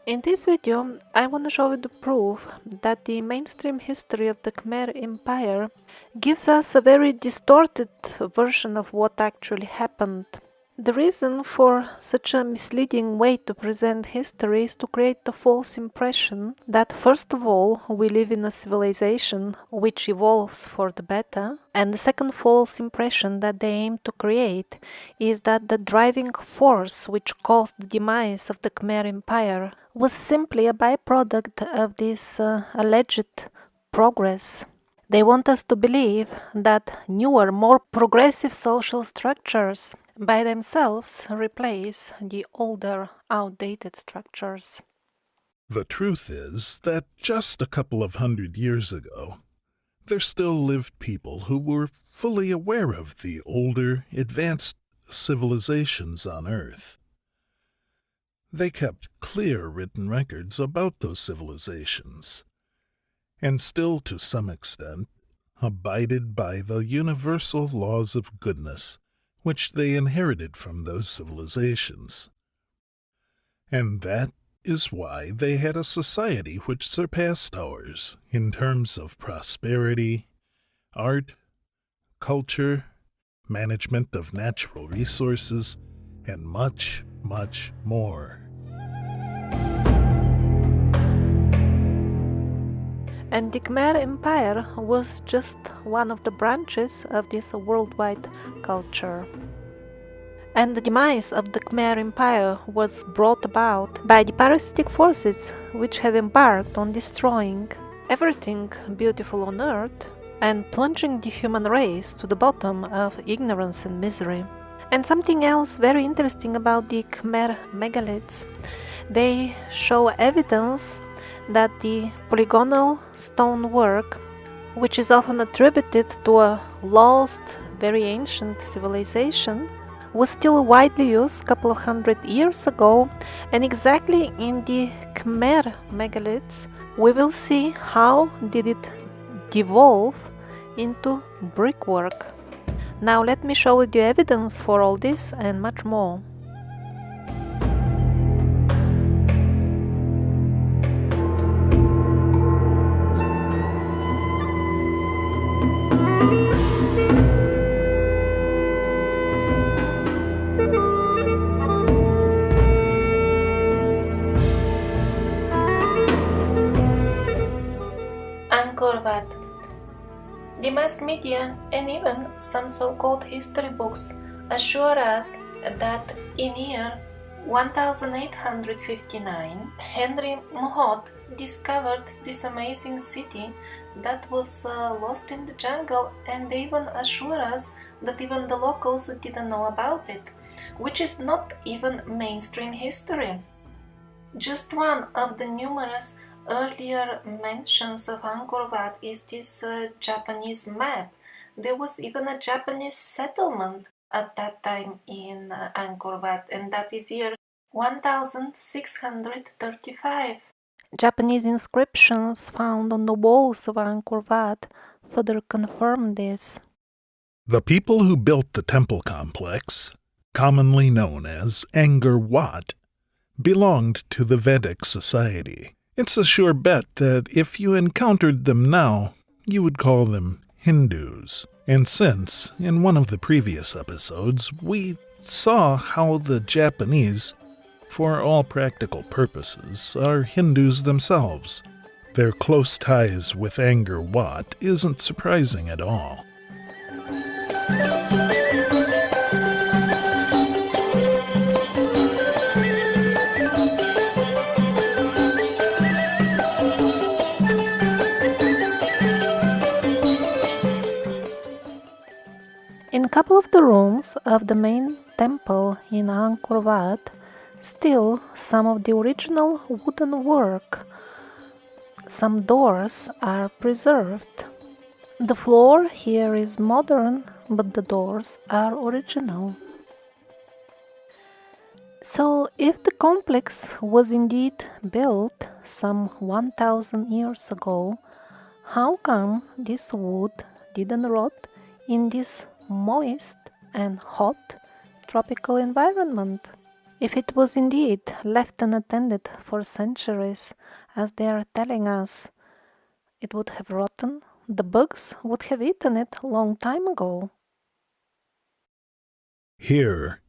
In this video, I want to show you the proof that the mainstream history of the Khmer Empire gives us a very distorted version of what actually happened. The reason for such a misleading way to present history is to create the false impression that first of all we live in a civilization which evolves for the better, and the second false impression that they aim to create is that the driving force which caused the demise of the Khmer Empire was simply a byproduct of this alleged progress. They want us to believe that newer, more progressive social structures by themselves replace the older, outdated structures. The truth is that just a couple of 100 years ago, there still lived people who were fully aware of the older, advanced civilizations on Earth. They kept clear written records about those civilizations, and still to some extent abided by the universal laws of goodness which they inherited from those civilizations. And that is why they had a society which surpassed ours in terms of prosperity, art, culture, management of natural resources, and much, much more. And the Khmer Empire was just one of the branches of this worldwide culture. And the demise of the Khmer Empire was brought about by the parasitic forces which have embarked on destroying everything beautiful on earth and plunging the human race to the bottom of ignorance and misery. And something else very interesting about the Khmer megaliths, they show evidence that the polygonal stonework, which is often attributed to a lost, very ancient civilization, was still widely used a couple of 100 years ago, and exactly in the Khmer megaliths we will see how did it devolve into brickwork. Now let me show you the evidence for all this and much more. Angkor Wat. The mass media and even some so-called history books assure us that in year 1859 Henry Mohot discovered this amazing city that was lost in the jungle, and they even assure us that even the locals didn't know about it, which is not even mainstream history. Just one of the numerous earlier mentions of Angkor Wat is this Japanese map. There was even a Japanese settlement at that time in Angkor Wat, and that is year 1635. Japanese inscriptions found on the walls of Angkor Wat further confirm this. The people who built the temple complex, commonly known as Angkor Wat, belonged to the Vedic society. It's a sure bet that if you encountered them now, you would call them Hindus. And since, in one of the previous episodes, we saw how the Japanese, for all practical purposes, are Hindus themselves, their close ties with Angkor Wat isn't surprising at all. In a couple of the rooms of the main temple in Angkor Wat, still some of the original wooden work, some doors are preserved. The floor here is modern, but the doors are original. So if the complex was indeed built some 1000 years ago, how come this wood didn't rot in this moist and hot tropical environment? If it was indeed left unattended for centuries, as they are telling us, it would have rotten. The bugs would have eaten it a long time ago. Here,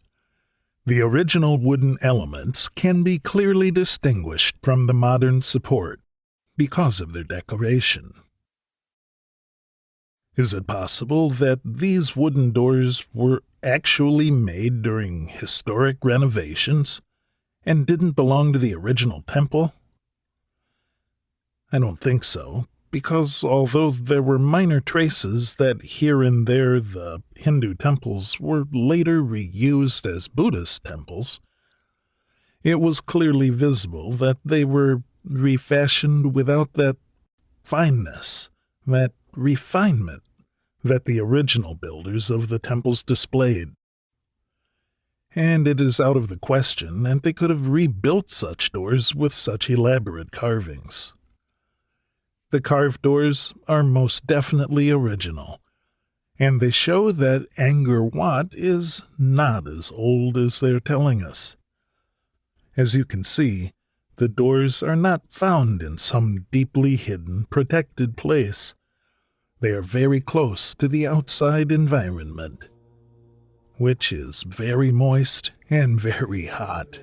the original wooden elements can be clearly distinguished from the modern support because of their decoration. Is it possible that these wooden doors were actually made during historic renovations and didn't belong to the original temple? I don't think so, because although there were minor traces that here and there the Hindu temples were later reused as Buddhist temples, it was clearly visible that they were refashioned without that fineness, that refinement that the original builders of the temples displayed. And it is out of the question that they could have rebuilt such doors with such elaborate carvings. The carved doors are most definitely original, and they show that Angkor Wat is not as old as they're telling us. As you can see, the doors are not found in some deeply hidden, protected place. They are very close to the outside environment, which is very moist and very hot.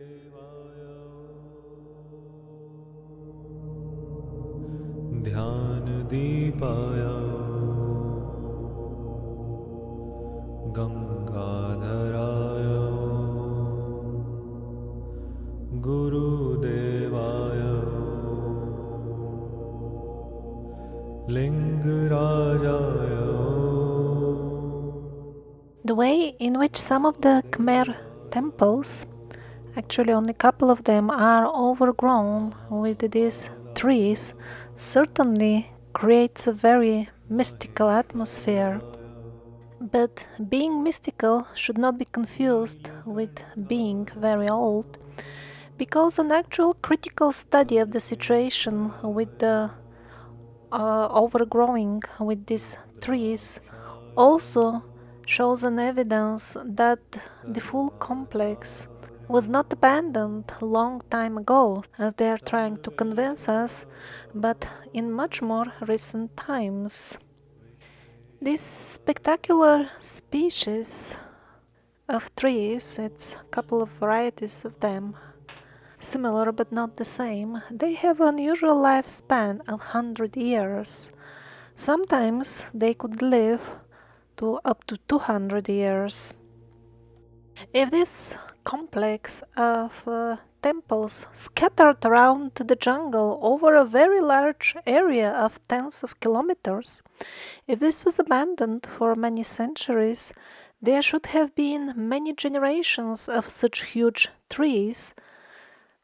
ध्यान दीपाया गंगाधराय गुरुदेवाय लिंगराजाय. The way in which some of the Khmer temples, actually only a couple of them, are overgrown with these trees certainly creates a very mystical atmosphere. But being mystical should not be confused with being very old, because an actual critical study of the situation with the overgrowing with these trees also shows an evidence that the full complex was not abandoned a long time ago, as they are trying to convince us, but in much more recent times. This spectacular species of trees, it's a couple of varieties of them, similar but not the same, they have an unusual lifespan of 100 years. Sometimes they could live to up to 200 years. If this complex of temples scattered around the jungle over a very large area of tens of kilometers, if this was abandoned for many centuries, there should have been many generations of such huge trees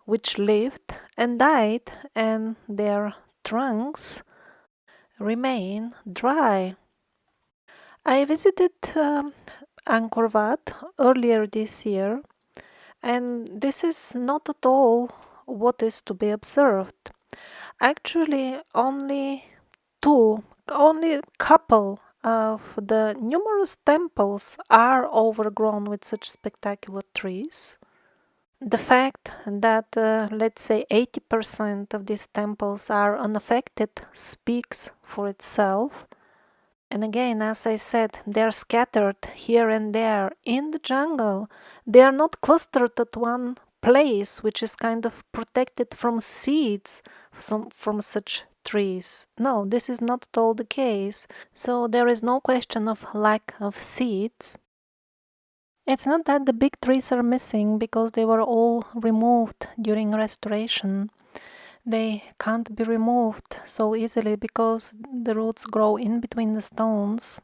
which lived and died, and their trunks remain dry. I visited Angkor Wat earlier this year, and this is not at all what is to be observed. Actually, only a couple of the numerous temples are overgrown with such spectacular trees. The fact that, let's say, 80% of these temples are unaffected speaks for itself. And again, as I said, they are scattered here and there in the jungle. They are not clustered at one place, which is kind of protected from seeds from such trees. No, this is not at all the case. So there is no question of lack of seeds. It's not that the big trees are missing because they were all removed during restoration. They can't be removed so easily because the roots grow in between the stones.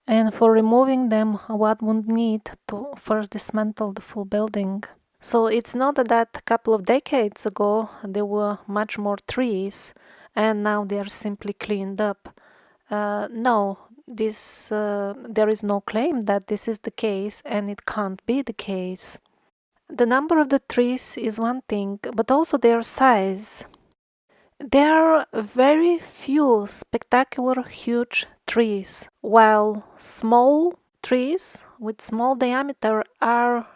And for removing them, one would need to first dismantle the full building. So it's not that a couple of decades ago there were much more trees and now they are simply cleaned up. No, there is no claim that this is the case, and it can't be the case. The number of the trees is one thing, but also their size. There are very few spectacular huge trees, while small trees with small diameter are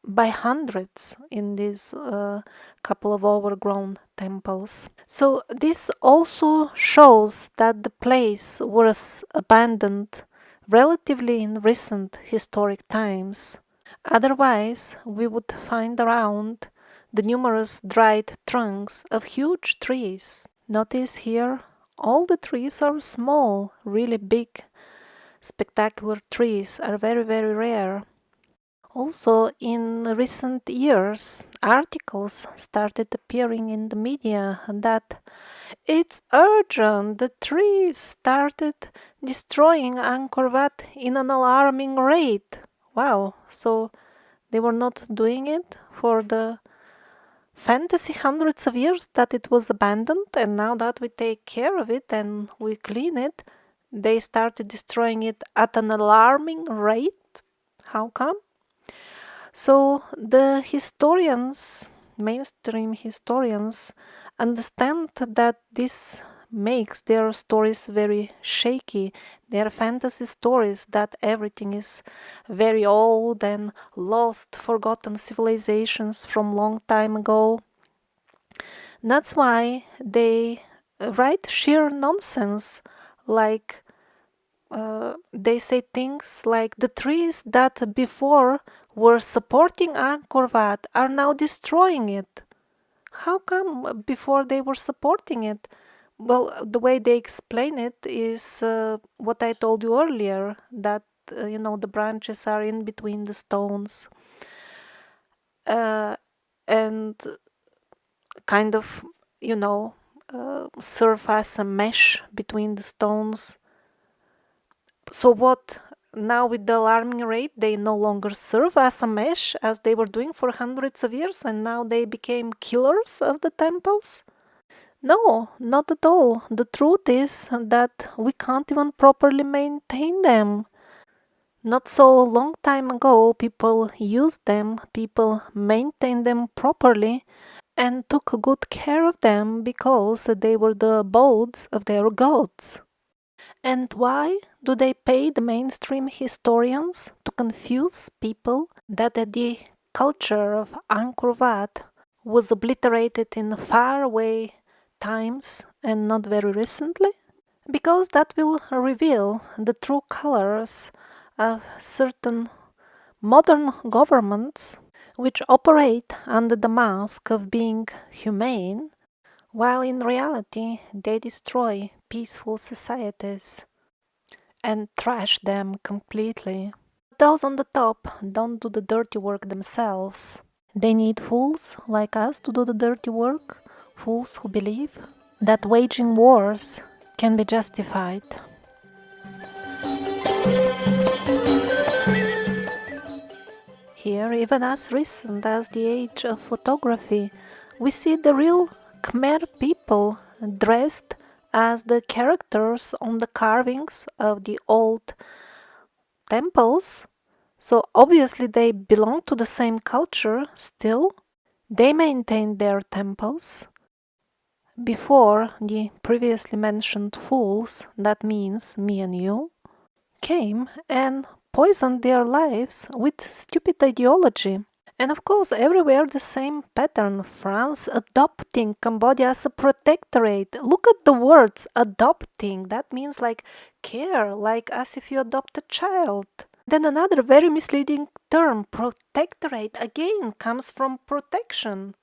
by hundreds in these couple of overgrown temples. So this also shows that the place was abandoned relatively in recent historic times. Otherwise, we would find around the numerous dried trunks of huge trees. Notice here, all the trees are small, really big, spectacular trees are very, very rare. Also, in recent years, articles started appearing in the media that it's urgent, the trees started destroying Angkor Wat in an alarming rate. Wow, so they were not doing it for the fantasy hundreds of years that it was abandoned, and now that we take care of it and we clean it, they started destroying it at an alarming rate. How come? So the historians, mainstream historians, understand that this makes their stories very shaky. They are fantasy stories that everything is very old and lost, forgotten civilizations from long time ago. That's why they write sheer nonsense, like they say things like the trees that before were supporting Angkor Wat are now destroying it. How come before they were supporting it? Well, the way they explain it is what I told you earlier, that the branches are in between the stones and kind of serve as a mesh between the stones. So what, now with the alarming rate, they no longer serve as a mesh as they were doing for hundreds of years, and now they became killers of the temples? No, not at all. The truth is that we can't even properly maintain them. Not so long time ago, people used them, people maintained them properly, and took good care of them because they were the abodes of their gods. And why do they pay the mainstream historians to confuse people that the culture of Angkor Wat was obliterated in faraway times and not very recently? Because that will reveal the true colors of certain modern governments which operate under the mask of being humane, while in reality they destroy peaceful societies and trash them completely. Those on the top don't do the dirty work themselves. They need fools like us to do the dirty work, fools who believe that waging wars can be justified. Here, even as recent as the age of photography, we see the real Khmer people dressed as the characters on the carvings of the old temples. So obviously they belong to the same culture still. They maintain their temples. Before the previously mentioned fools, that means me and you, came and poisoned their lives with stupid ideology. And of course, everywhere the same pattern. France adopting Cambodia as a protectorate. Look at the words adopting. That means like care, like as if you adopt a child. Then another very misleading term, protectorate, again comes from protection.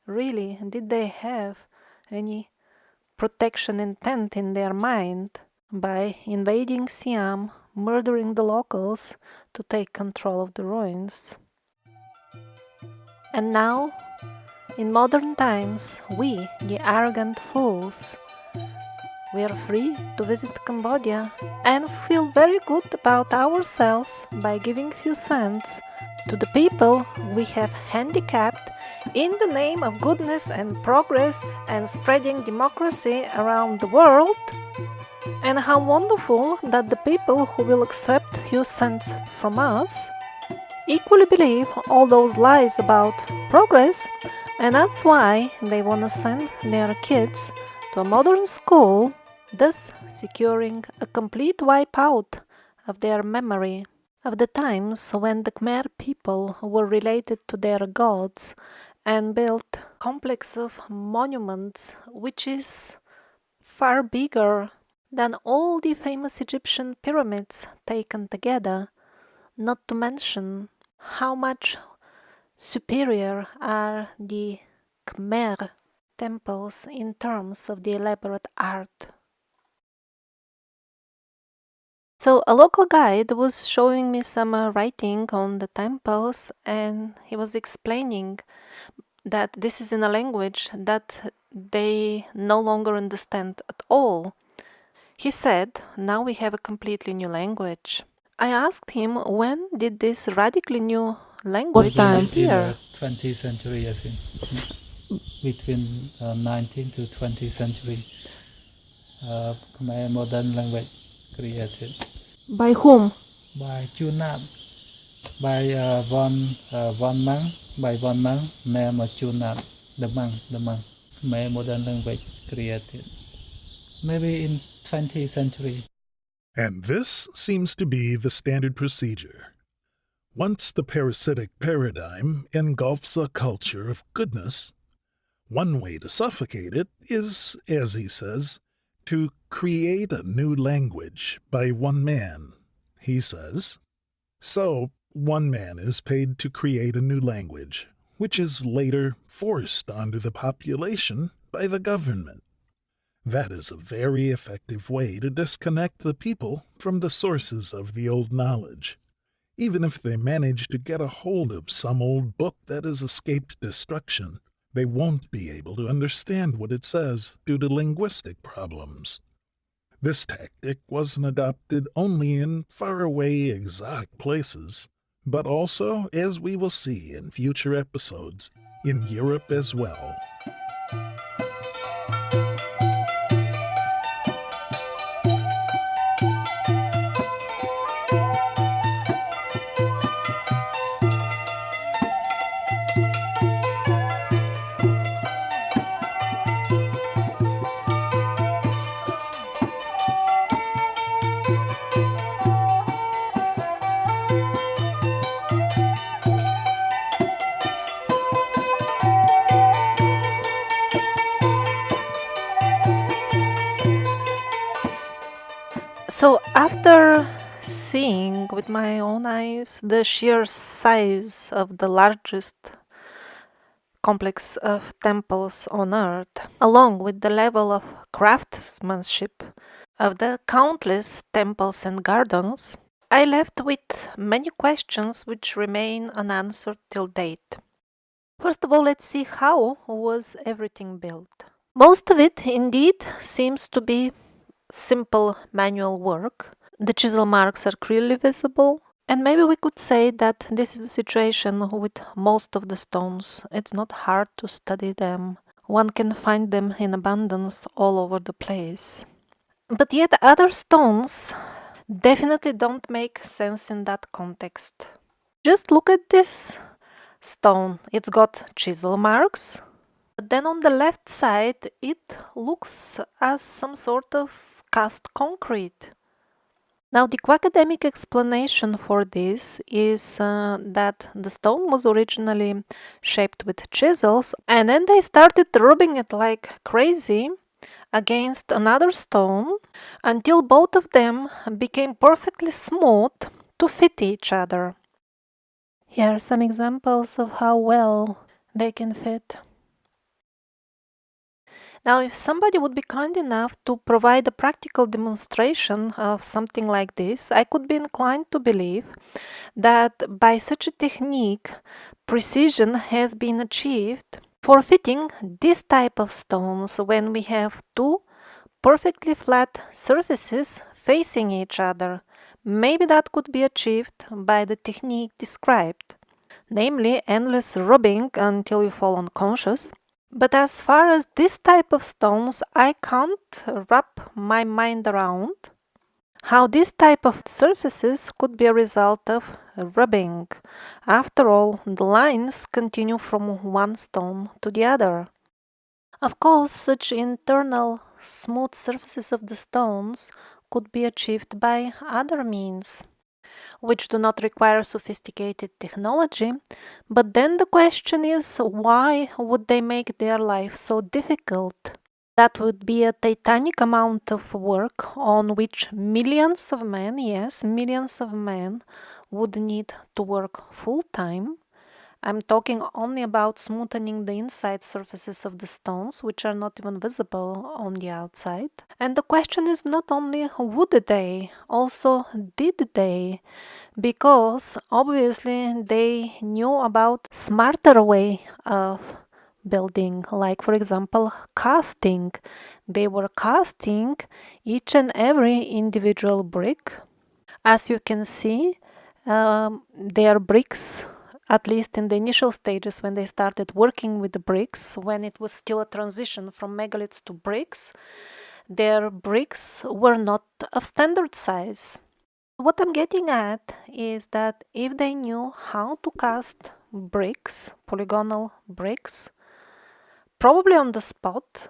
Really, did they have any protection intent in their mind by invading Siam, murdering the locals to take control of the ruins? And now, in modern times, we, the arrogant fools, we are free to visit Cambodia and feel very good about ourselves by giving few cents to the people we have handicapped in the name of goodness and progress and spreading democracy around the world. And how wonderful that the people who will accept few cents from us equally believe all those lies about progress, and that's why they want to send their kids to a modern school, thus securing a complete wipeout of their memory. of the times when the Khmer people were related to their gods and built complex of monuments which is far bigger than all the famous Egyptian pyramids taken together, not to mention how much superior are the Khmer temples in terms of the elaborate art. So a local guide was showing me some writing on the temples, and he was explaining that this is in a language that they no longer understand at all. He said, now we have a completely new language. I asked him when did this radically new language appear? In the 20th century, I think. Between 19th to 20th century, Khmer modern language created. By whom? By Chunat, by one monk, name of Chunat, the monk. Khmer modern language created. Maybe in 20th century. And this seems to be the standard procedure. Once the parasitic paradigm engulfs a culture of goodness, one way to suffocate it is, as he says, to create a new language by one man, he says. So, one man is paid to create a new language, which is later forced onto the population by the government. That is a very effective way to disconnect the people from the sources of the old knowledge. Even if they manage to get a hold of some old book that has escaped destruction, they won't be able to understand what it says due to linguistic problems. This tactic wasn't adopted only in faraway, exotic places, but also, as we will see in future episodes, in Europe as well. So after seeing with my own eyes the sheer size of the largest complex of temples on earth, along with the level of craftsmanship of the countless temples and gardens, I left with many questions which remain unanswered till date. First of all, let's see how was everything built. Most of it indeed seems to be simple manual work. The chisel marks are clearly visible, and maybe we could say that this is the situation with most of the stones. It's not hard to study them. One can find them in abundance all over the place. But yet other stones definitely don't make sense in that context. Just look at this stone. It's got chisel marks. But then on the left side it looks as some sort of cast concrete. Now the academic explanation for this is that the stone was originally shaped with chisels, and then they started rubbing it like crazy against another stone until both of them became perfectly smooth to fit each other. Here are some examples of how well they can fit. Now, if somebody would be kind enough to provide a practical demonstration of something like this, I could be inclined to believe that by such a technique, precision has been achieved for fitting this type of stones when we have two perfectly flat surfaces facing each other. Maybe that could be achieved by the technique described, namely endless rubbing until you fall unconscious. But as far as this type of stones, I can't wrap my mind around how this type of surfaces could be a result of rubbing. After all, the lines continue from one stone to the other. Of course, such internal smooth surfaces of the stones could be achieved by other means. which do not require sophisticated technology. But then the question is, why would they make their life so difficult? That would be a titanic amount of work on which millions of men, yes, millions of men, would need to work full time. I'm talking only about smoothing the inside surfaces of the stones, which are not even visible on the outside. And the question is not only would they, also did they, because obviously they knew about smarter way of building, like for example casting. They were casting each and every individual brick. As you can see, their bricks, at least in the initial stages when they started working with the bricks, when it was still a transition from megaliths to bricks, their bricks were not of standard size. What I'm getting at is that if they knew how to cast bricks, polygonal bricks, probably on the spot,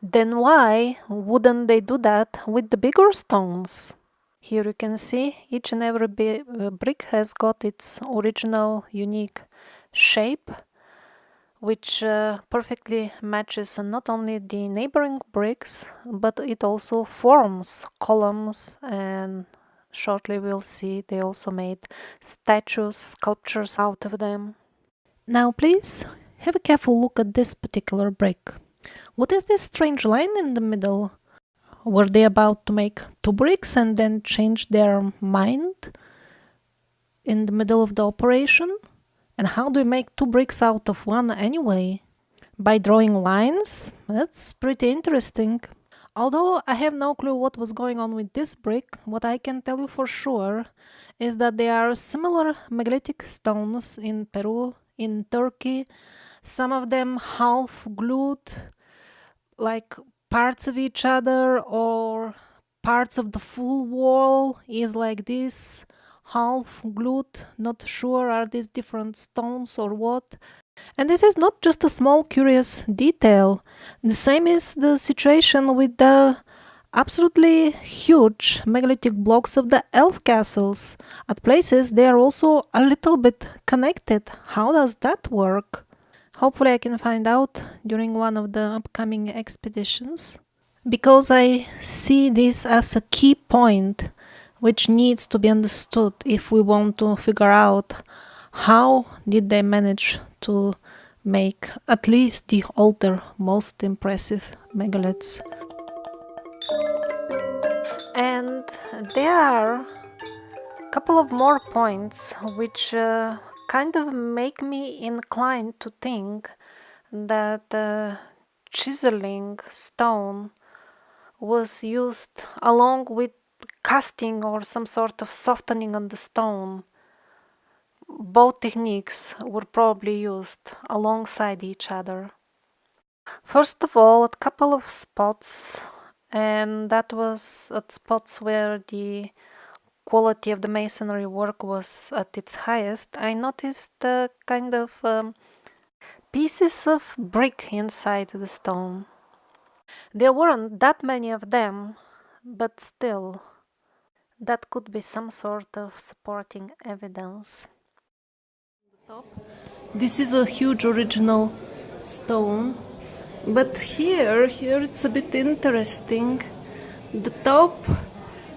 then why wouldn't they do that with the bigger stones? Here you can see each and every brick has got its original unique shape, which perfectly matches not only the neighboring bricks, but it also forms columns, and shortly we'll see they also made statues, sculptures out of them. Now please have a careful look at this particular brick. What is this strange line in the middle? Were they about to make two bricks and then change their mind in the middle of the operation? And how do you make two bricks out of one anyway? By drawing lines? That's pretty interesting. Although I have no clue what was going on with this brick, what I can tell you for sure is that there are similar megalithic stones in Peru, in Turkey, some of them half glued, like parts of each other, or parts of the full wall is like this, half glued. Not sure are these different stones or what. And this is not just a small curious detail. The same is the situation with the absolutely huge megalithic blocks of the elf castles. At places they are also a little bit connected. How does that work? Hopefully I can find out during one of the upcoming expeditions, because I see this as a key point which needs to be understood if we want to figure out how did they manage to make at least the older, most impressive megaliths. And there are a couple of more points which kind of make me inclined to think that chiseling stone was used along with casting or some sort of softening on the stone. Both techniques were probably used alongside each other. First of all, at a couple of spots, and that was at spots where the quality of the masonry work was at its highest, I noticed kind of pieces of brick inside the stone. There weren't that many of them, but still, that could be some sort of supporting evidence. This is a huge original stone, but here it's a bit interesting. The top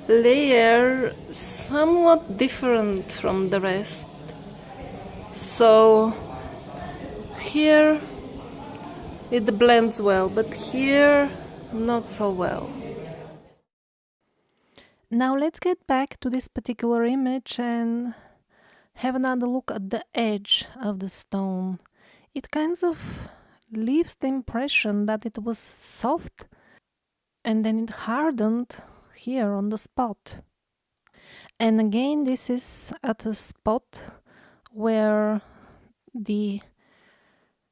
layer somewhat different from the rest. So here it blends well, but here not so well. Now let's get back to this particular image and have another look at the edge of the stone. It kind of leaves the impression that it was soft and then it hardened here on the spot. And again, this is at a spot where the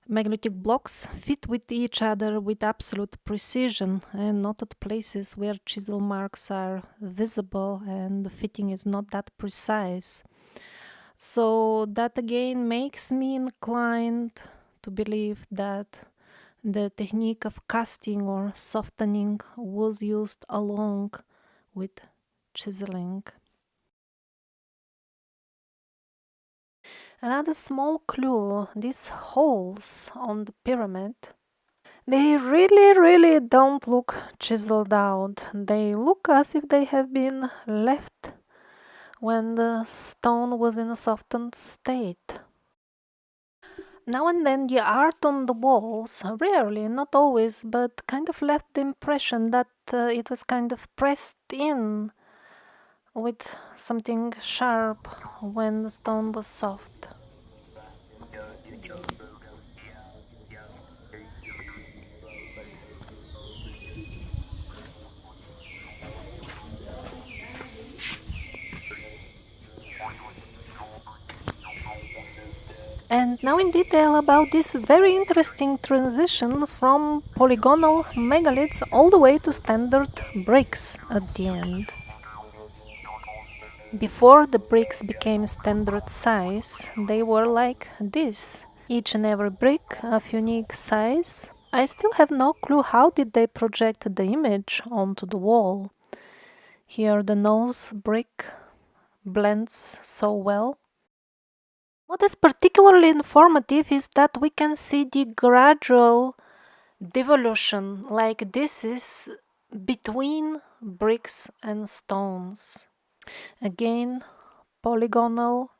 megalithic blocks fit with each other with absolute precision, and not at places where chisel marks are visible and the fitting is not that precise. So that again makes me inclined to believe that the technique of casting or softening was used along with chiseling. Another small clue, these holes on the pyramid, they really don't look chiseled out. They look as if they have been left when the stone was in a softened state. Now and then the art on the walls, rarely, not always, but kind of left the impression that it was kind of pressed in with something sharp when the stone was soft. And now in detail about this very interesting transition from polygonal megaliths all the way to standard bricks at the end. Before the bricks became standard size, they were like this. Each and every brick of unique size. I still have no clue how did they project the image onto the wall. Here the nose brick blends so well. What is particularly informative is that we can see the gradual devolution, like this is between bricks and stones. Again, polygonal,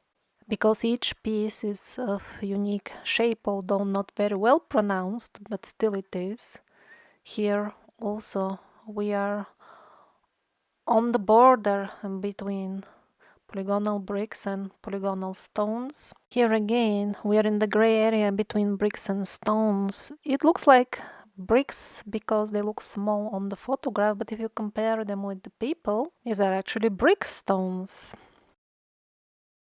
because each piece is of unique shape, although not very well pronounced, but still it is. Here also we are on the border between polygonal bricks and polygonal stones. Here again, we are in the gray area between bricks and stones. It looks like bricks because they look small on the photograph, but if you compare them with the people, these are actually brick stones.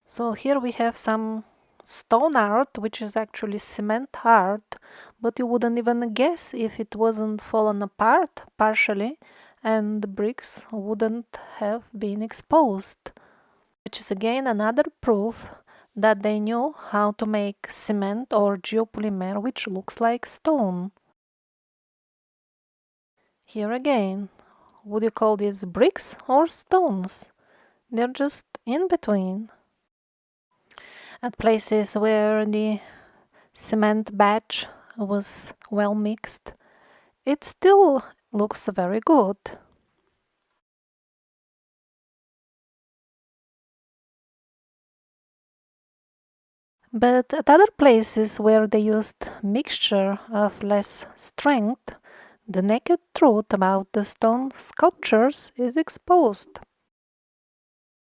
So here we have some stone art, which is actually cement art, but you wouldn't even guess if it wasn't fallen apart partially and the bricks wouldn't have been exposed. Which is again another proof that they knew how to make cement or geopolymer which looks like stone. Here again, would you call these bricks or stones? They're just in between. At places where the cement batch was well mixed, it still looks very good. But at other places where they used mixture of less strength, the naked truth about the stone sculptures is exposed.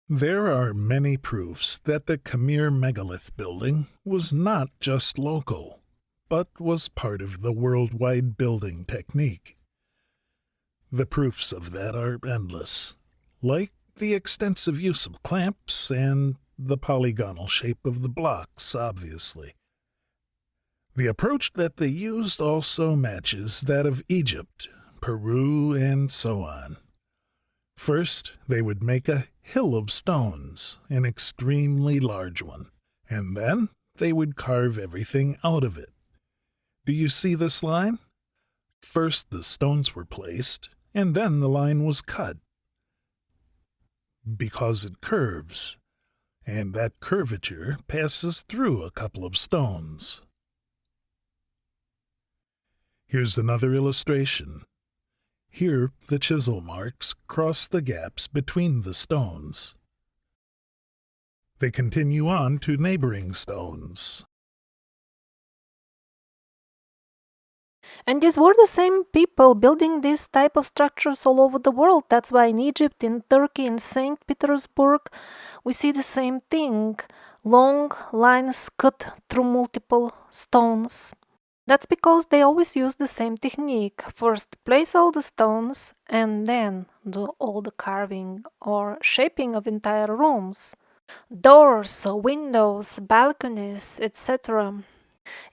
There are many proofs that the Khmer megalith building was not just local, but was part of the worldwide building technique. The proofs of that are endless, like the extensive use of clamps and the polygonal shape of the blocks, obviously. The approach that they used also matches that of Egypt, Peru, and so on. First, they would make a hill of stones, an extremely large one, and then they would carve everything out of it. Do you see this line? First the stones were placed, and then the line was cut. Because it curves, and that curvature passes through a couple of stones. Here's another illustration. Here the chisel marks cross the gaps between the stones. They continue on to neighboring stones. And these were the same people building this type of structures all over the world. That's why in Egypt, in Turkey, in St. Petersburg, we see the same thing. Long lines cut through multiple stones. That's because they always use the same technique. First place all the stones and then do all the carving or shaping of entire rooms. Doors, windows, balconies, etc.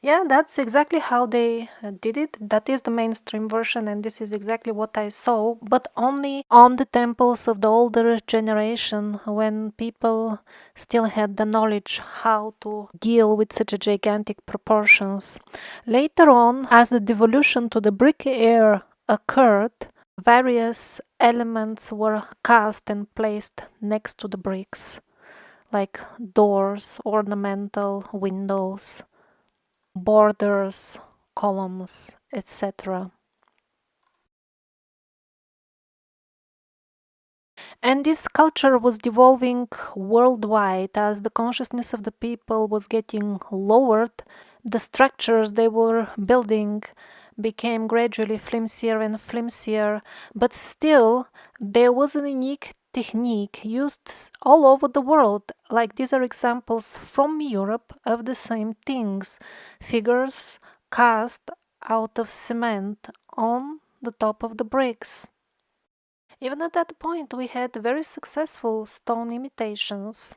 Yeah, that's exactly how they did it. That is the mainstream version, and this is exactly what I saw, but only on the temples of the older generation, when people still had the knowledge how to deal with such a gigantic proportions. Later on, as the devolution to the brick era occurred, various elements were cast and placed next to the bricks, like doors, ornamental windows, borders, columns, etc. And this culture was devolving worldwide as the consciousness of the people was getting lowered. The structures they were building became gradually flimsier and flimsier, but still there was a unique technique used all over the world. Like these are examples from Europe of the same things, figures cast out of cement on the top of the bricks. Even at that point, we had very successful stone imitations.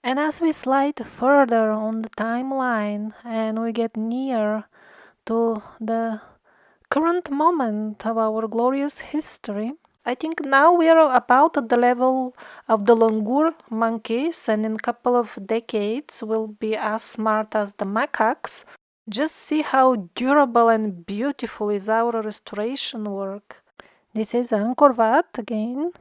And as we slide further on the timeline and we get near to the current moment of our glorious history, I think now we are about at the level of the langur monkeys, and in a couple of decades we'll be as smart as the macaques. Just see how durable and beautiful is our restoration work. This is Angkor Wat again.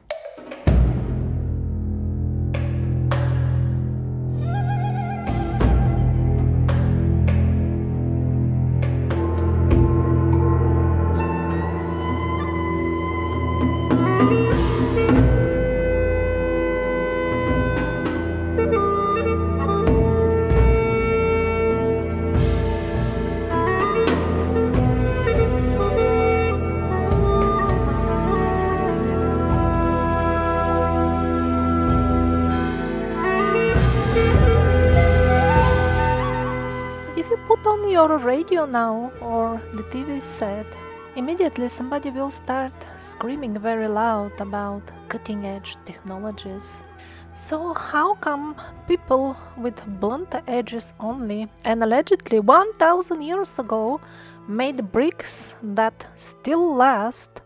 If you put on your radio now or the TV set, immediately somebody will start screaming very loud about cutting edge technologies. So how come people with blunt edges only and allegedly 1000 years ago made bricks that still last,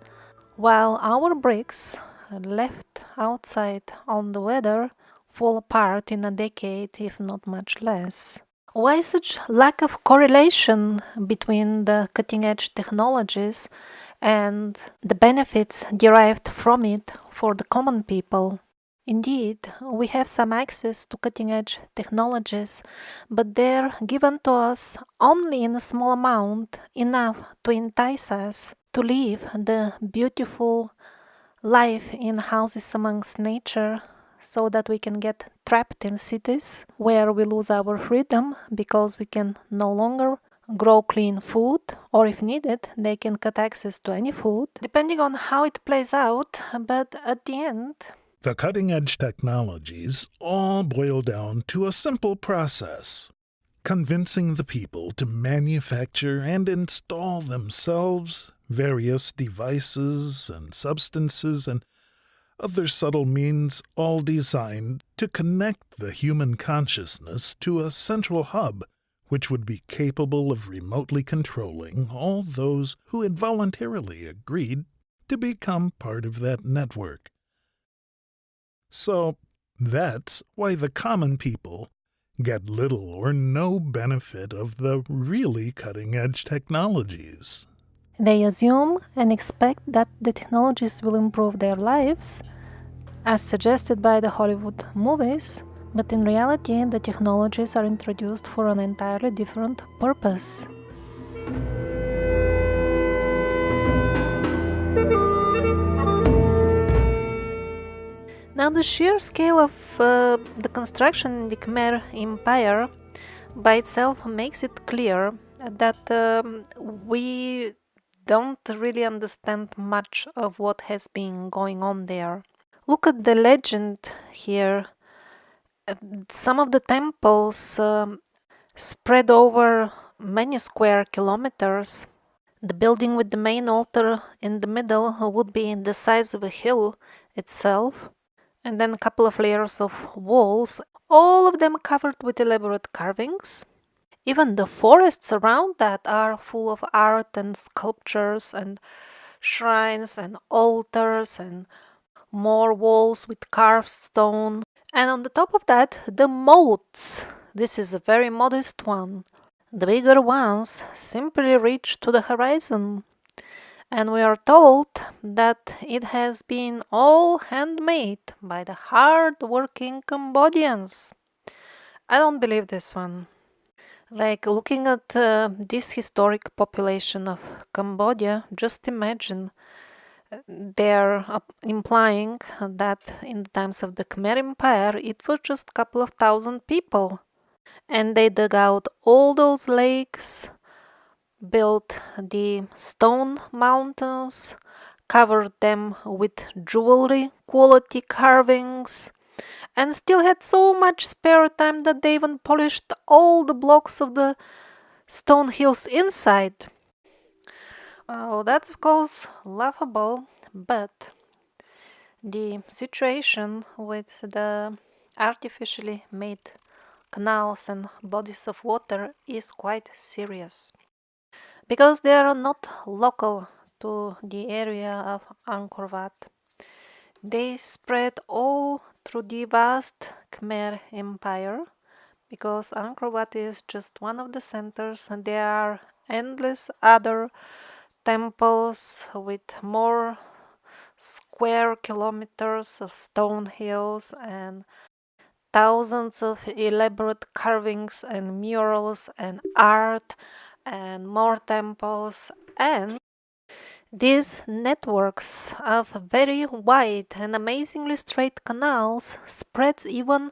while our bricks left outside on the weather fall apart in a decade, if not much less? Why such lack of correlation between the cutting edge technologies and the benefits derived from it for the common people? Indeed, we have some access to cutting edge technologies, but they're given to us only in a small amount, enough to entice us to live the beautiful life in houses amongst nature, so that we can get trapped in cities where we lose our freedom because we can no longer grow clean food, or if needed, they can cut access to any food, depending on how it plays out. But at the end, The cutting-edge technologies all boil down to a simple process: convincing the people to manufacture and install themselves various devices and substances and other subtle means, all designed to connect the human consciousness to a central hub which would be capable of remotely controlling all those who had voluntarily agreed to become part of that network. So that's why the common people get little or no benefit of the really cutting-edge technologies. they assume and expect that the technologies will improve their lives, as suggested by the Hollywood movies, but in reality, the technologies are introduced for an entirely different purpose. Now, the sheer scale of the construction in the Khmer Empire by itself makes it clear that we don't really understand much of what has been going on there. Look at the legend here. Some of the temples spread over many square kilometers. The building with the main altar in the middle would be the size of a hill itself, and then a couple of layers of walls, all of them covered with elaborate carvings. Even the forests around that are full of art and sculptures and shrines and altars and more walls with carved stone. And on the top of that, the moats. This is a very modest one. The bigger ones simply reach to the horizon. And we are told that it has been all handmade by the hard-working Cambodians. I don't believe this one. Like looking at this historic population of Cambodia, just imagine they're implying that in the times of the Khmer Empire it was just a couple of thousand people. And they dug out all those lakes, built the stone mountains, covered them with jewelry quality carvings, and still had so much spare time that they even polished all the blocks of the stone hills inside. Well, that's of course laughable, but the situation with the artificially made canals and bodies of water is quite serious because they are not local to the area of Angkor Wat. They spread all through the vast Khmer Empire because Angkor Wat is just one of the centers and there are endless other temples with more square kilometers of stone hills and thousands of elaborate carvings and murals and art and more temples, and these networks of very wide and amazingly straight canals spreads even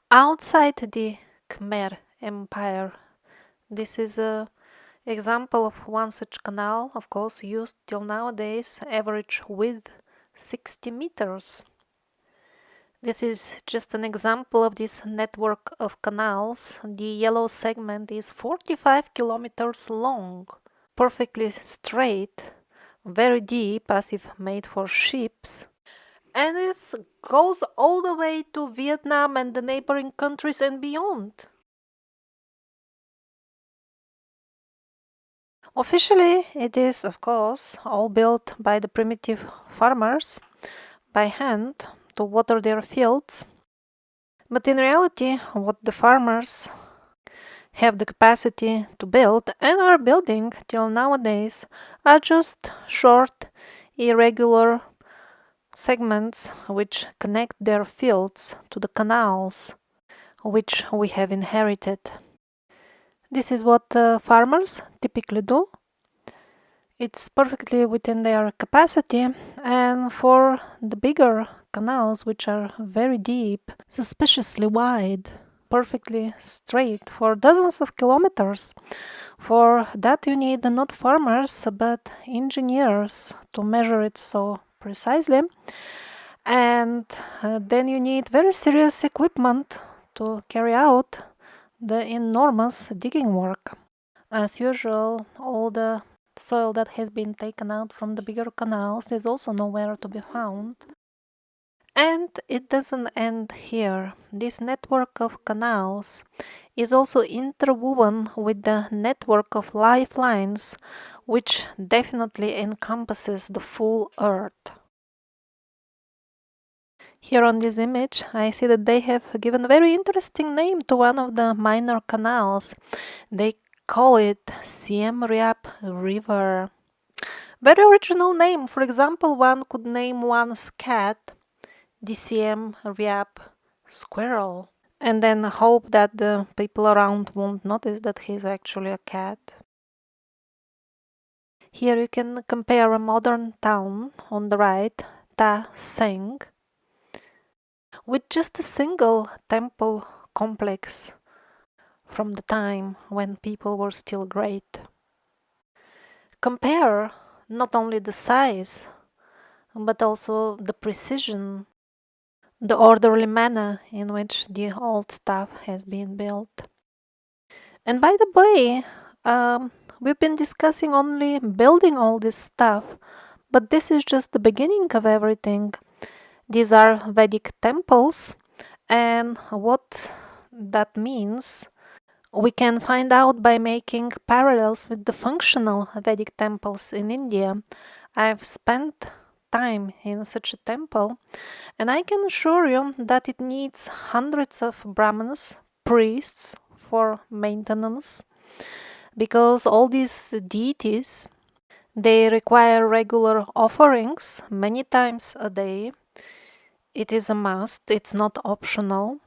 outside the Khmer Empire. This is a example of one such canal, of course, used till nowadays, average width 60 meters. This is just an example of this network of canals. The yellow segment is 45 kilometers long, perfectly straight, very deep, as if made for ships. And it goes all the way to Vietnam and the neighboring countries and beyond. Officially, it is, of course, all built by the primitive farmers by hand to water their fields. But in reality, what the farmers have the capacity to build and are building till nowadays are just short, irregular segments which connect their fields to the canals which we have inherited. This is what farmers typically do. It's perfectly within their capacity, and for the bigger canals, which are very deep, suspiciously wide, perfectly straight for dozens of kilometers, for that you need not farmers but engineers to measure it so precisely, and then you need very serious equipment to carry out the enormous digging work. As usual, all the soil that has been taken out from the bigger canals is also nowhere to be found. And it doesn't end here. This network of canals is also interwoven with the network of lifelines, which definitely encompasses the full Earth. Here on this image, I see that they have given a very interesting name to one of the minor canals. They call it Siem Reap River. Very original name. For example, one could name one's cat the Siem Reap Squirrel, and then hope that the people around won't notice that he's actually a cat. Here you can compare a modern town on the right, Ta Seng, with just a single temple complex from the time when people were still great. Compare not only the size, but also the precision, the orderly manner in which the old stuff has been built. And by the way, we've been discussing only building all this stuff, but this is just the beginning of everything. These are Vedic temples, and what that means we can find out by making parallels with the functional Vedic temples in India. I've spent time in such a temple, and I can assure you that it needs hundreds of Brahmins, priests, for maintenance, because all these deities, They require regular offerings many times a day. It is a must, it's not optional.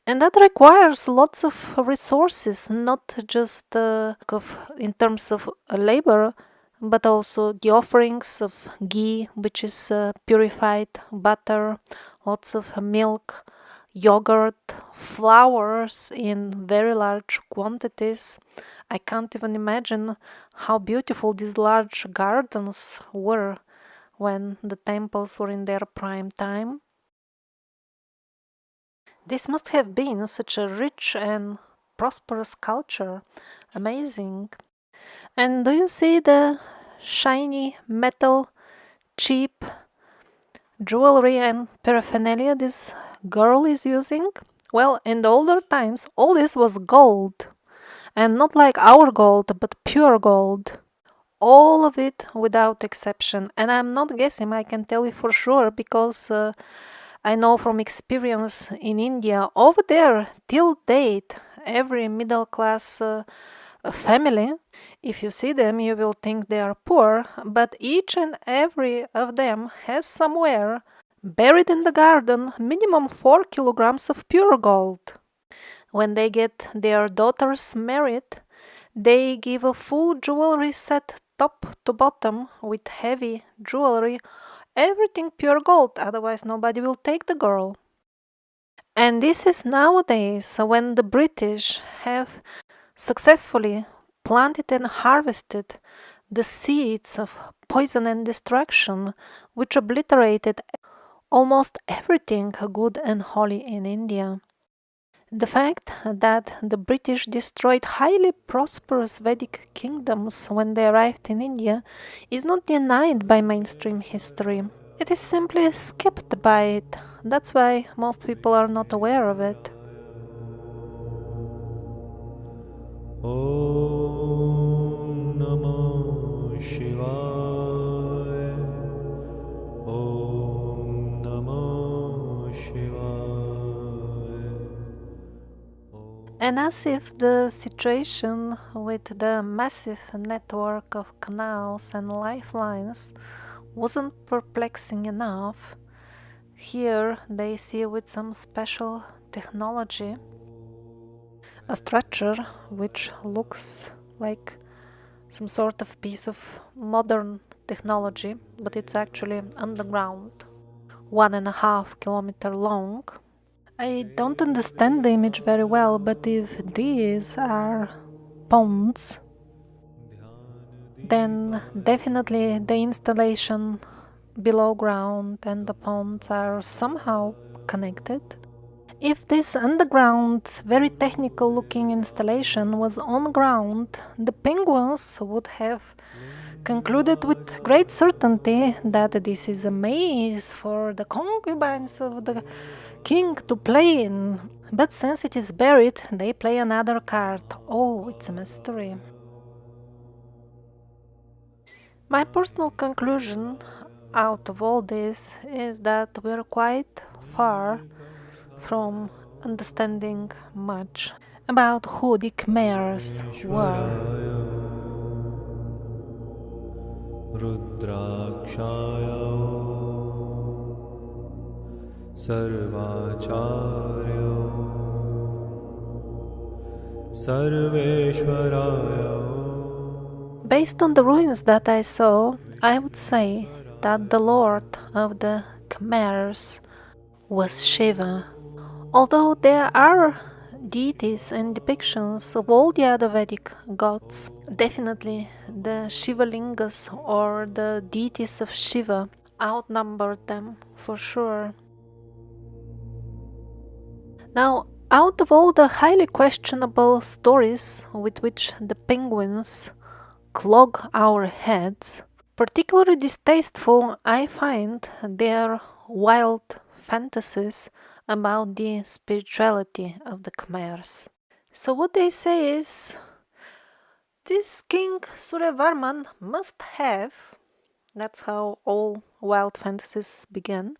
And that requires lots of resources, not just in terms of labor, but also the offerings of ghee, which is purified butter, lots of milk, yogurt, flowers in very large quantities. I can't even imagine how beautiful these large gardens were when the temples were in their prime time. This must have been such a rich and prosperous culture. Amazing. And do you see the shiny metal, cheap jewelry and paraphernalia this girl is using? Well, in the older times, all this was gold. And not like our gold, but pure gold. All of it without exception. And I'm not guessing, I can tell you for sure because I know from experience in India, over there, till date, every middle class family, if you see them, you will think they are poor, but each and every of them has somewhere, buried in the garden, minimum 4 kilograms of pure gold. When they get their daughters married, they give a full jewelry set top to bottom with heavy jewelry, everything pure gold, otherwise nobody will take the girl. And this is nowadays when the British have successfully planted and harvested the seeds of poison and destruction, which obliterated almost everything good and holy in India. The fact that the British destroyed highly prosperous Vedic kingdoms when they arrived in India is not denied by mainstream history. It is simply skipped by it. That's why most people are not aware of it. Om Namo Shivaya. Om Namo Shivaya. And as if the situation with the massive network of canals and lifelines wasn't perplexing enough, here they see with some special technology a structure which looks like some sort of piece of modern technology, but it's actually underground, 1.5 kilometers long. I don't understand the image very well, but if these are ponds, then definitely the installation below ground and the ponds are somehow connected. If this underground, very technical looking installation was on ground, the penguins would have concluded with great certainty that this is a maze for the concubines of the king to play in. But since it is buried, they play another card. Oh, it's a mystery. My personal conclusion out of all this is that we're quite far from understanding much about who the Khmers were. Rudrakshaya Sarvacharya Sarveshwaraya. Based on the ruins that I saw, I would say that the lord of the Khmers was Shiva. Although there are deities and depictions of all the other Vedic gods, definitely the Shivalingas or the deities of Shiva outnumbered them for sure. Now, out of all the highly questionable stories with which the penguins clog our heads, particularly distasteful I find their wild fantasies about the spirituality of the Khmers. So what they say is, this King Suryavarman must have, that's how all wild fantasies begin,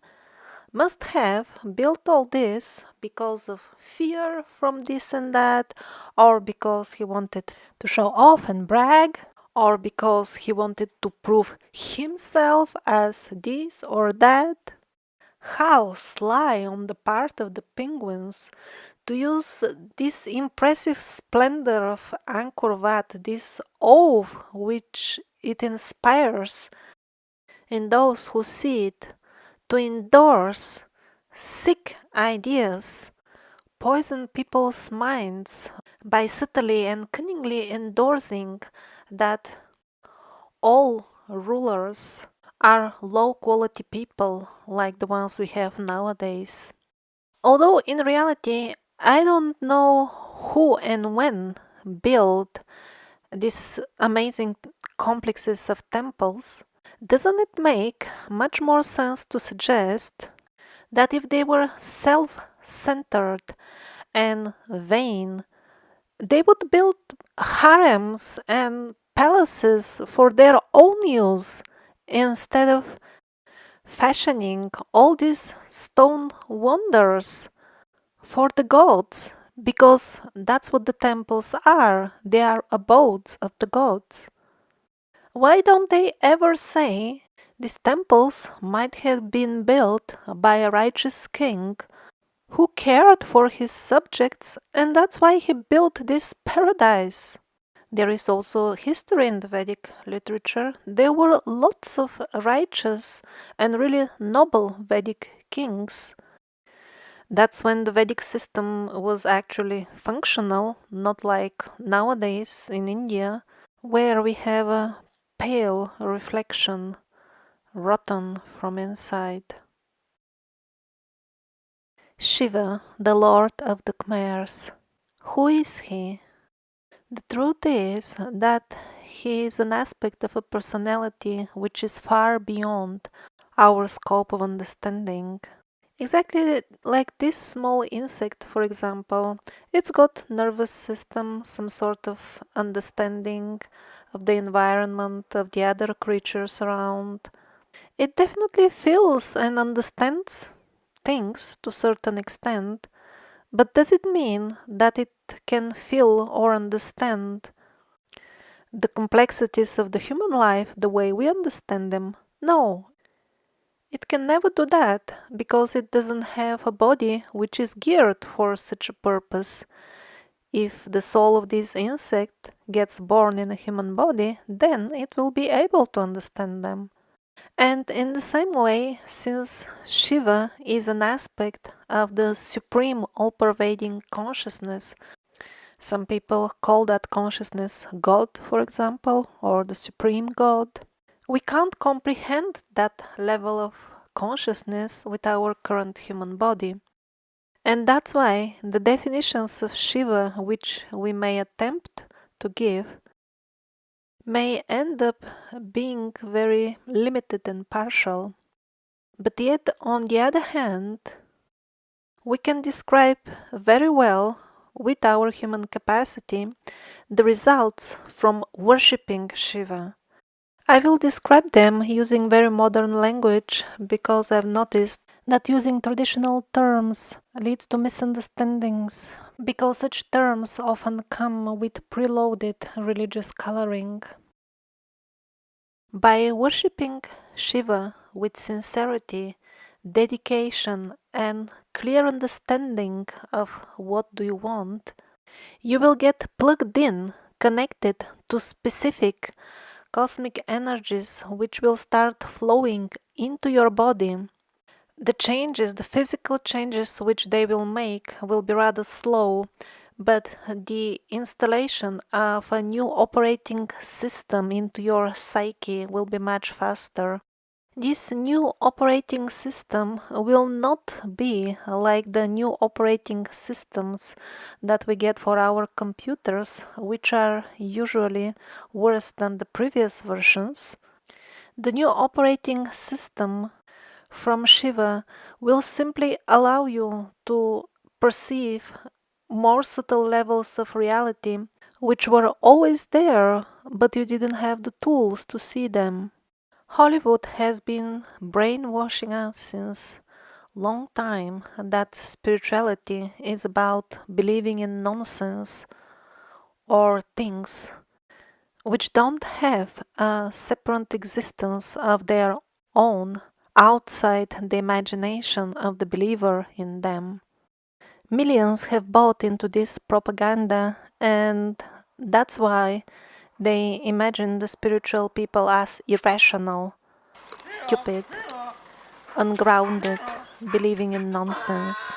must have built all this because of fear from this and that, or because he wanted to show off and brag, or because he wanted to prove himself as this or that. How sly on the part of the penguins to use this impressive splendor of Angkor Wat, this awe which it inspires in those who see it, to endorse sick ideas, poison people's minds by subtly and cunningly endorsing that all rulers are low quality people like the ones we have nowadays. Although in reality, I don't know who and when built these amazing complexes of temples. Doesn't it make much more sense to suggest that if they were self centered and vain, they would build harems and palaces for their own use instead of fashioning all these stone wonders for the gods, because that's what the temples are. They are abodes of the gods. Why don't they ever say these temples might have been built by a righteous king who cared for his subjects, and that's why he built this paradise? There is also history in the Vedic literature. There were lots of righteous and really noble Vedic kings. That's when the Vedic system was actually functional, not like nowadays in India, where we have a pale reflection, rotten from inside. Shiva, the lord of the Khmers. Who is he? The truth is that he is an aspect of a personality which is far beyond our scope of understanding. Exactly like this small insect, for example, it's got nervous system, some sort of understanding of the environment, of the other creatures around. It definitely feels and understands things to a certain extent, but does it mean that it can feel or understand the complexities of the human life the way we understand them? No, it can never do that because it doesn't have a body which is geared for such a purpose. If the soul of this insect gets born in a human body, then it will be able to understand them. And in the same way, since Shiva is an aspect of the supreme all-pervading consciousness, some people call that consciousness God, for example, or the supreme God. We can't comprehend that level of consciousness with our current human body. And that's why the definitions of Shiva which we may attempt to give may end up being very limited and partial. But yet, on the other hand, we can describe very well, with our human capacity, the results from worshipping Shiva. I will describe them using very modern language because I've noticed that using traditional terms leads to misunderstandings because such terms often come with preloaded religious coloring. By worshipping Shiva with sincerity, dedication, and clear understanding of what do you want, you will get plugged in, connected to specific cosmic energies which will start flowing into your body. The changes, the physical changes which they will make will be rather slow, but the installation of a new operating system into your psyche will be much faster. This new operating system will not be like the new operating systems that we get for our computers, which are usually worse than the previous versions. The new operating system from Shiva will simply allow you to perceive more subtle levels of reality which were always there, but you didn't have the tools to see them. Hollywood has been brainwashing us since long time that spirituality is about believing in nonsense or things which don't have a separate existence of their own outside the imagination of the believer in them. Millions have bought into this propaganda, and that's why they imagine the spiritual people as irrational, stupid, ungrounded, believing in nonsense.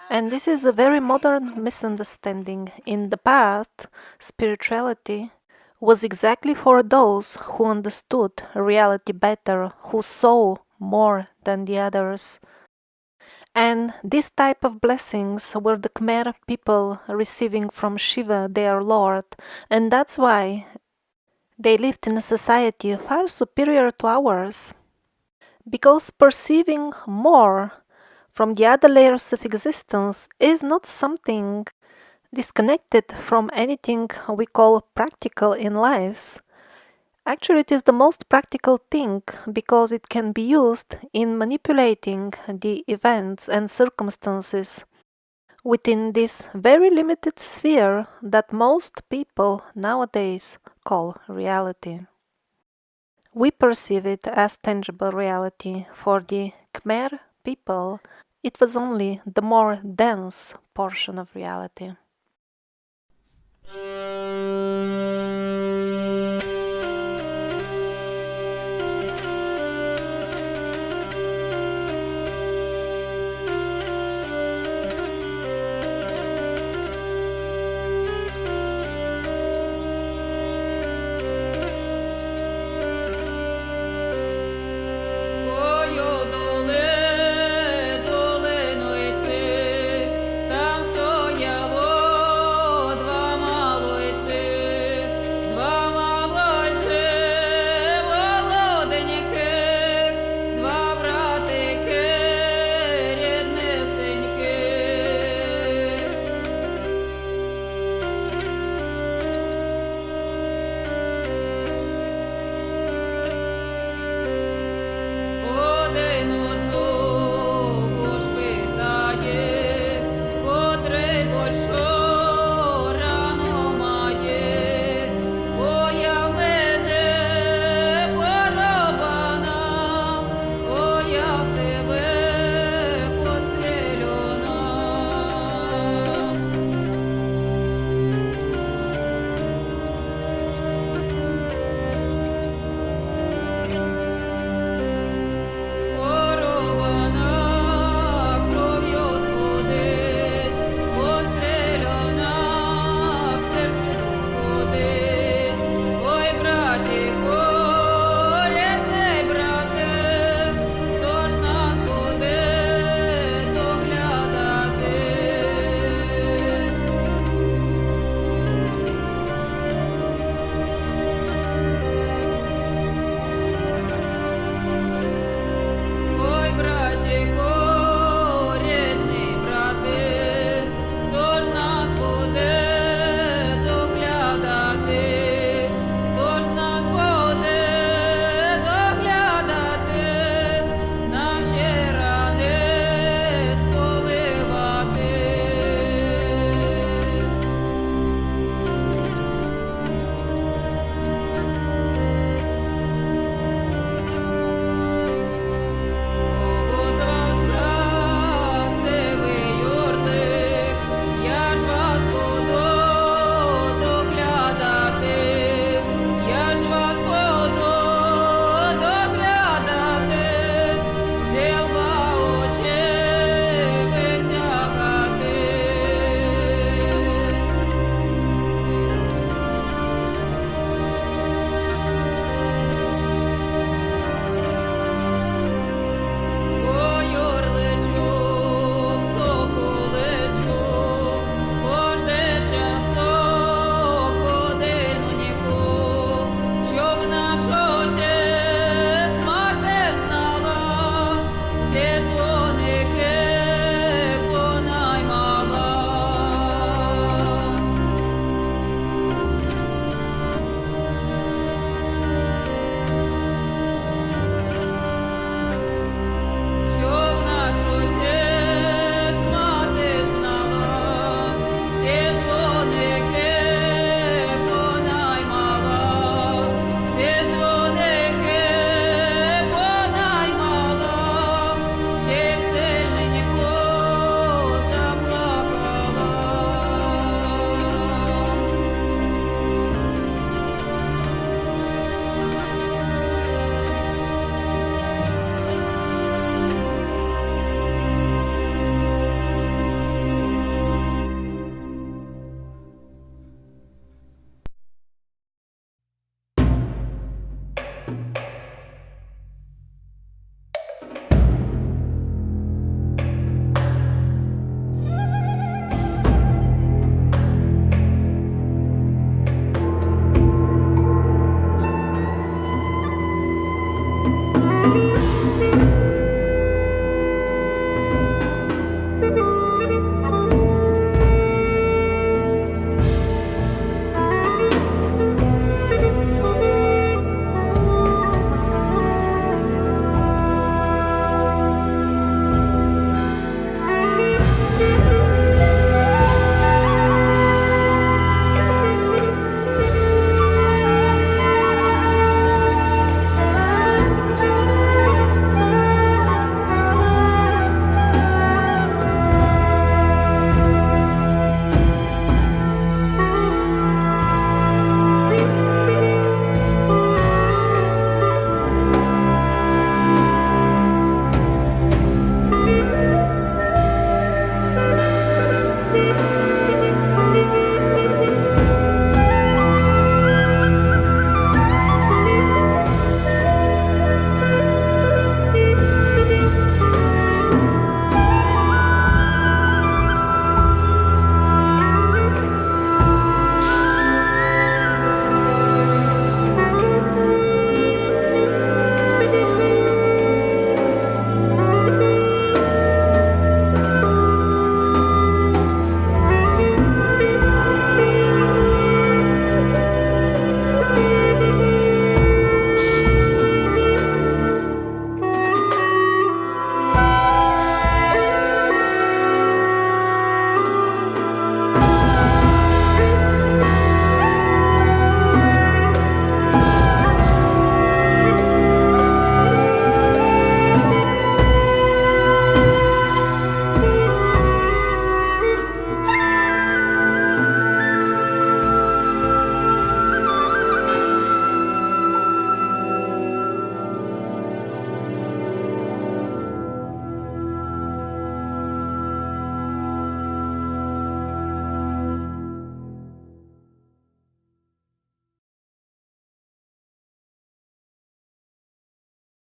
And this is a very modern misunderstanding. In the past, spirituality was exactly for those who understood reality better, who saw more than the others. And this type of blessings were the Khmer people receiving from Shiva, their lord, and that's why they lived in a society far superior to ours. Because perceiving more from the other layers of existence is not something disconnected from anything we call practical in lives. Actually, it is the most practical thing because it can be used in manipulating the events and circumstances within this very limited sphere that most people nowadays call reality. We perceive it as tangible reality. For the Khmer people, it was only the more dense portion of reality.